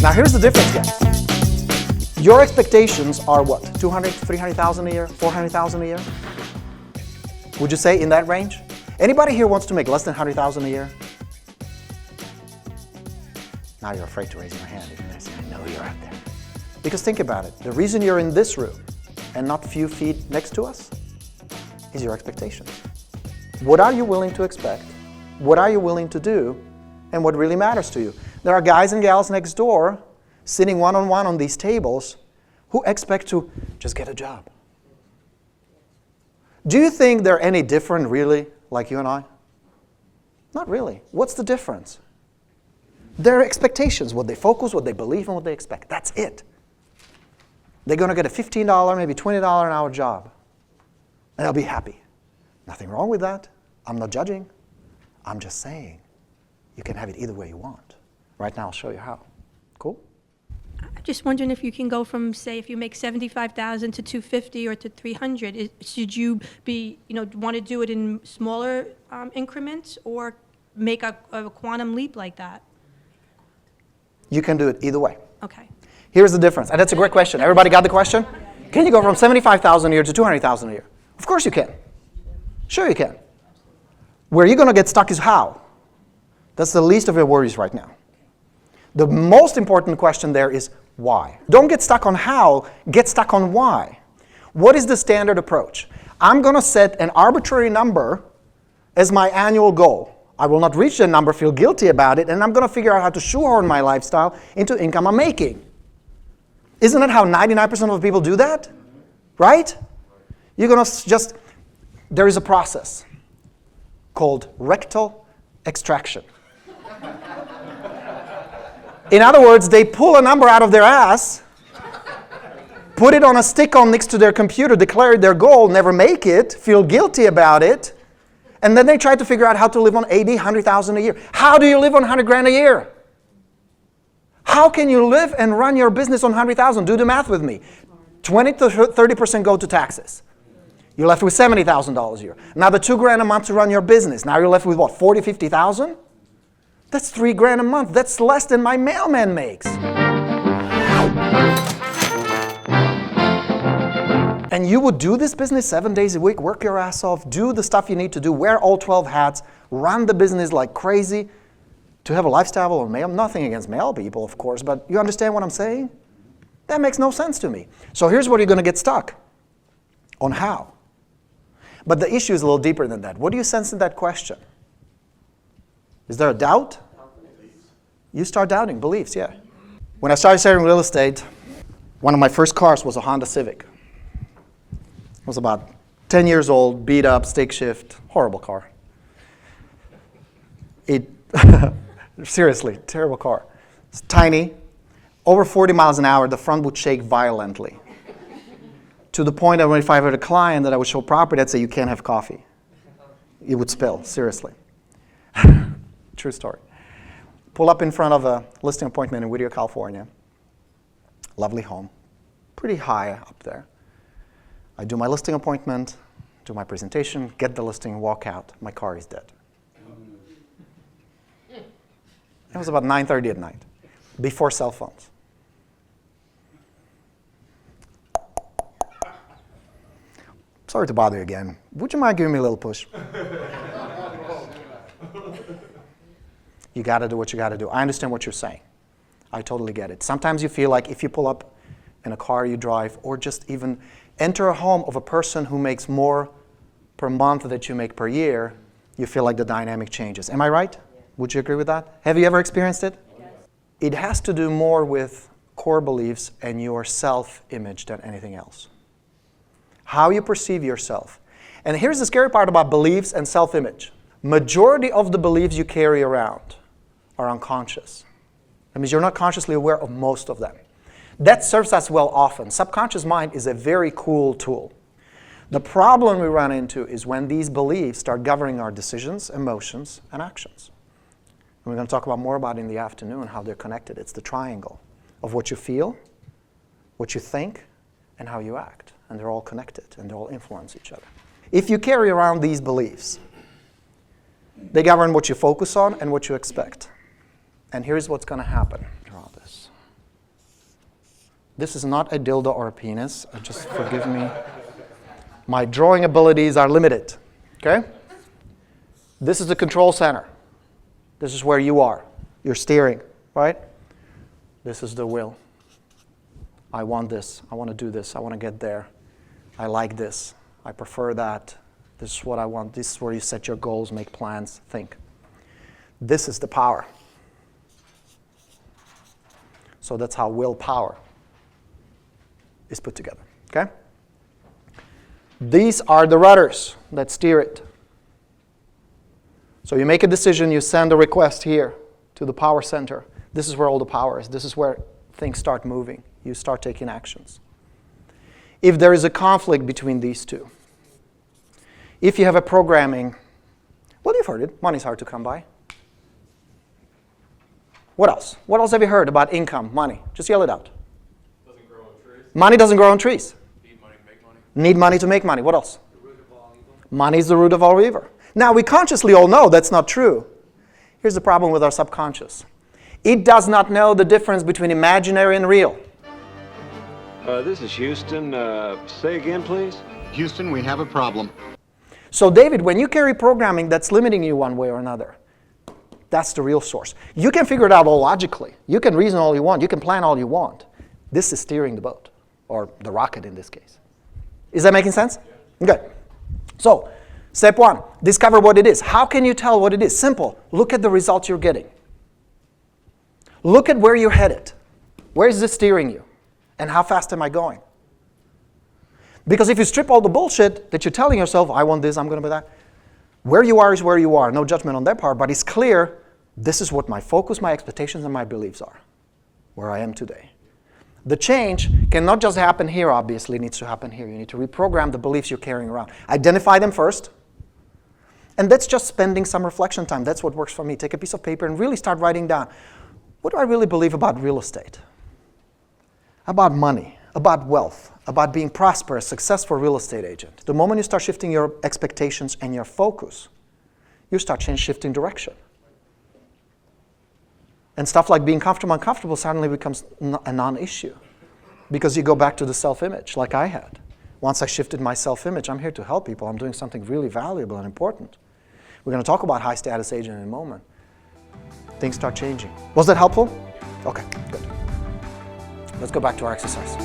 Now here's the difference, guys. Your expectations are what? 200, 300,000 a year, 400,000 a year? Would you say in that range? Anybody here wants to make less than 100,000 a year? Now you're afraid to raise your hand. I know you're out there. Because think about it. The reason you're in this room and not a few feet next to us is your expectations. What are you willing to expect? What are you willing to do? And what really matters to you? There are guys and gals next door sitting one-on-one on these tables who expect to just get a job. Do you think they're any different, really, like you and I? Not really. What's the difference? Their expectations, what they focus, what they believe, and what they expect. That's it. They're going to get a $15, maybe $20 an hour job, and they'll be happy. Nothing wrong with that. I'm not judging. I'm just saying you can have it either way you want. Right now, I'll show you how. Cool? I'm just wondering if you can go from, say, if you make 75,000 to 250 or to 300. Should you be, want to do it in smaller increments or make a quantum leap like that? You can do it either way. Okay. Here's the difference, and that's a great question. Everybody got the question? Can you go from 75,000 a year to 200,000 a year? Of course you can. Sure you can. Where you're going to get stuck is how. That's the least of your worries right now. The most important question there is why. Don't get stuck on how, get stuck on why. What is the standard approach? I'm going to set an arbitrary number as my annual goal. I will not reach that number, feel guilty about it, and I'm going to figure out how to shoehorn my lifestyle into income I'm making. Isn't that how 99% of people do that? Right? You're going to just, there is a process called rectal extraction. In other words, they pull a number out of their ass, put it on a stick-on next to their computer, declare their goal, never make it, feel guilty about it, and then they try to figure out how to live on 80, 100,000 a year. How do you live on 100 grand a year? How can you live and run your business on 100,000? Do the math with me. 20 to 30% go to taxes. You're left with $70,000 a year. Now the 2 grand a month to run your business. Now you're left with what, 40, 50,000? That's 3 grand a month. That's less than my mailman makes. And you would do this business 7 days a week, work your ass off, do the stuff you need to do, wear all 12 hats, run the business like crazy, to have a lifestyle of mail. Nothing against mail people, of course, but you understand what I'm saying? That makes no sense to me. So here's where you're going to get stuck. On how. But the issue is a little deeper than that. What do you sense in that question? Is there a doubt? You start doubting beliefs, yeah. When I started selling real estate, one of my first cars was a Honda Civic. It was about 10 years old, beat up, stick shift, horrible car. Seriously, terrible car. It's tiny, over 40 miles an hour, the front would shake violently. To the point that if I had a client that I would show property, I'd say, you can't have coffee. It would spill, seriously. True story. Pull up in front of a listing appointment in Whittier, California. Lovely home, pretty high up there. I do my listing appointment, do my presentation, get the listing, walk out. My car is dead. It was about 9:30 at night, before cell phones. Sorry to bother you again. Would you mind giving me a little push? You got to do what you got to do. I understand what you're saying. I totally get it. Sometimes you feel like if you pull up in a car you drive, or just even enter a home of a person who makes more per month than you make per year, you feel like the dynamic changes. Am I right? Would you agree with that? Have you ever experienced it? Yes. It has to do more with core beliefs and your self-image than anything else. How you perceive yourself. And here's the scary part about beliefs and self-image. Majority of the beliefs you carry around are unconscious. That means you're not consciously aware of most of them. That serves us well often. Subconscious mind is a very cool tool. The problem we run into is when these beliefs start governing our decisions, emotions, and actions. And we're going to talk about more about it in the afternoon, how they're connected. It's the triangle of what you feel, what you think, and how you act. And they're all connected, and they all influence each other. If you carry around these beliefs, they govern what you focus on and what you expect. And here's what's going to happen. Draw this. This is not a dildo or a penis. Just forgive me. My drawing abilities are limited. Okay? This is the control center. This is where you are. You're steering, right? This is the will. I want this. I want to do this. I want to get there. I like this. I prefer that. This is what I want. This is where you set your goals, make plans, think. This is the power. So that's how willpower is put together. Okay? These are the rudders that steer it. So you make a decision, you send a request here to the power center. This is where all the power is. This is where things start moving. You start taking actions. If there is a conflict between these two, if you have a programming, well, you've heard it, money's hard to come by. What else? What else have you heard about income, money? Just yell it out. Doesn't grow on trees. Money doesn't grow on trees. Need money to make money. Need money to make money. What else? The root of all evil. Money is the root of all evil. Now, we consciously all know that's not true. Here's the problem with our subconscious. It does not know the difference between imaginary and real. This is Houston. Say again, please. Houston, we have a problem. So, David, when you carry programming that's limiting you one way or another, that's the real source. You can figure it out all logically. You can reason all you want. You can plan all you want. This is steering the boat, or the rocket in this case. Is that making sense? Yeah. Good. So, step one, discover what it is. How can you tell what it is? Simple. Look at the results you're getting. Look at where you're headed. Where is this steering you? And how fast am I going? Because if you strip all the bullshit that you're telling yourself, I want this, I'm going to be that, where you are is where you are. No judgment on that part, but it's clear this is what my focus, my expectations, and my beliefs are, where I am today. The change cannot just happen here, obviously. It needs to happen here. You need to reprogram the beliefs you're carrying around. Identify them first. And that's just spending some reflection time. That's what works for me. Take a piece of paper and really start writing down, what do I really believe about real estate? About money, about wealth, about being prosperous, successful real estate agent. The moment you start shifting your expectations and your focus, you start shifting direction. And stuff like being comfortable, uncomfortable suddenly becomes a non-issue because you go back to the self-image like I had. Once I shifted my self-image, I'm here to help people. I'm doing something really valuable and important. We're going to talk about high status agent in a moment. Things start changing. Was that helpful? Okay, good. Let's go back to our exercise.